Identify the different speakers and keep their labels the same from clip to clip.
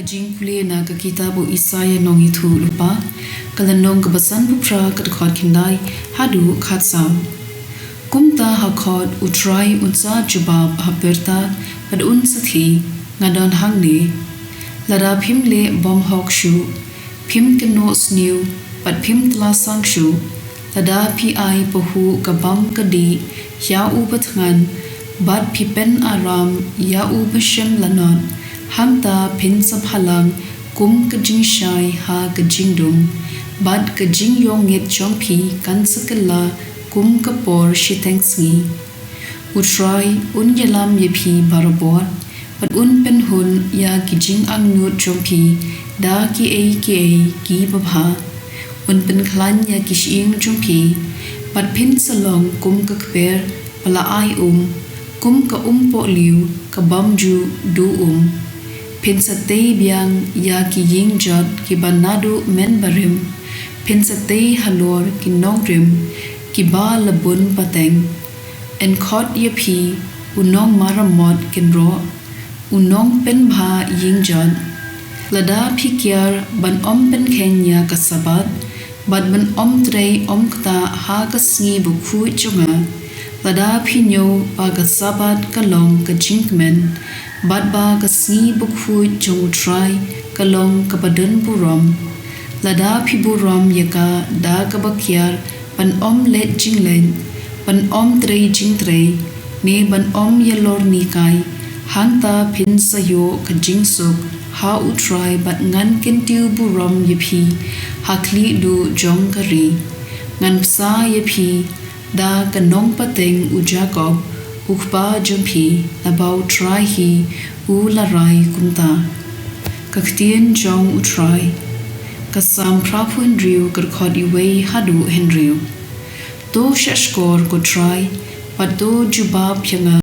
Speaker 1: jingpule na ka kitabu Isaya nong itu lupa kalanong kebasan pupra kedekot kindai hadu khatsam kumta hakot utrai unsa jubab haperta pad un sathi ngadon hangne lara phimle bom hok shu phim keno sniu pad phim tla sang shu lada pi ai pohu kabam kadi ya u batngan bad phipen aram ya u bashem lanon hamta pin sab halang kum kajing shai ha kajing dum bad kajing yong ngep chongpi kan sakala kum kapor shiteng sngi utrai un yalam yepi barabor but un pen hun ya kijing ang nut chongpi da ki ki babha un pen khlan ya kishing chongpi but pin salong kum kakper pala ai kum ka po liu ka bamju du Pinsate biang ya ki ying jot ki banadu men barim pinsate halor ki nongrim ki ba labun pateng en khot ye phi unong maramot kin ro unong pen bha ying jot lada phi kyar ban pen khenya ka sabat bad ban trei kta ha ka sngi bu khu chunga lada phi nyo pa ka sabat ka long ka jinkmen bad ba ka sngi bu khu chung try ka long ka badan buram lada phi buram yaka da ka bakyar pan let jinglen pan trei jing trei ne ban yelor ni kai hangta phin sayo ka jingsuk ha utrai bat ngan kintiu buram yepi hakli du jong kari ngan psa yepi da ka nong pateng u Jacob ukpa jumpi about try hi u larai kumta ka ktien jong utrai ka sam prapun riu ka khodi wei hadu henriu to shashkor ko try pado jubab yanga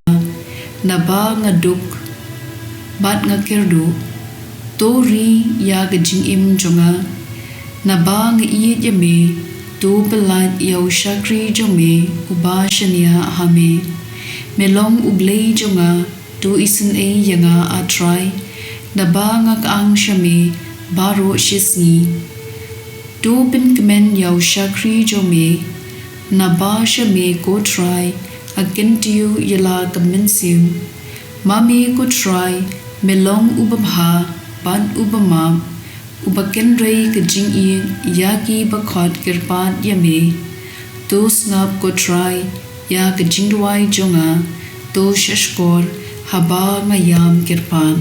Speaker 1: na ba ngaduk bat ngakirdu to ri ya ga jing im jonga na ba ngi yeme to belat yau shakri jome uba shania hame melong Blei jonga to isin yanga atrai na ba ngak shame baro shisni to bin kmen yau shakri jome na ba shame ko try agentiu yala kaminsim mami ko try melong ubabha ban ubama ubakenrei kajing yaki bakhot kirpat yame to snap ko try ya kajingwai jonga to shashkor haba ngayam kirpan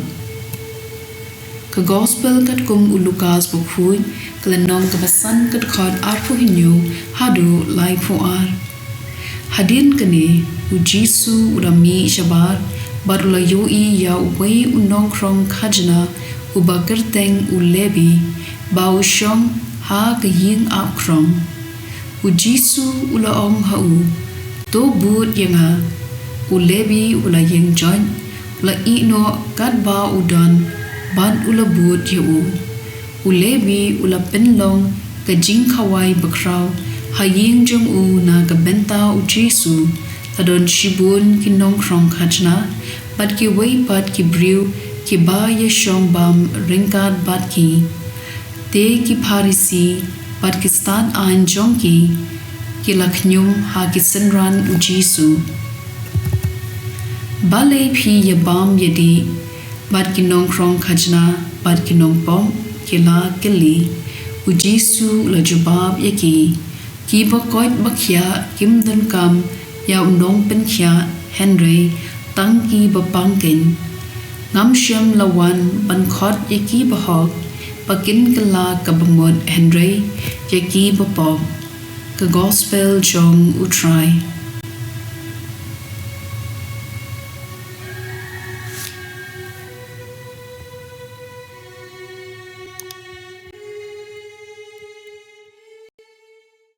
Speaker 1: ka gospel kat kum ulukas bukhui klenong kabasan kat khot arfu hinyu hadu lai fuar hadin kane u jisu urami shabar barula yoi ya wei unong krong khajna ubakerteng ulebi bau shong ha ka ying ap krong u jisu ulaong hau to but yanga ulebi ula yeng join la ino kat ba udan ban ula but yu ulebi ula penlong ka jing khawai bakraw haying jong na ka benta u jisu adon shibun kinong krong khajna bat ki wei pat ki briu ki ba ye shong bam ringkat bat ki te ki pharisi Pakistan an jong ki laknyum ha ki senran u jisu Blei phi ye bam yedi bat ki nong krong khajna bat ki nong pom ki la kili u jisu la jubab yaki ki ba koit bakhya kim dan kam ya unong pen khya henry tang ki ba pangkin ngam shem lawan ban khot yaki ba hok pakin kala ka bamod henry yaki ba pom ka gospel jong utrai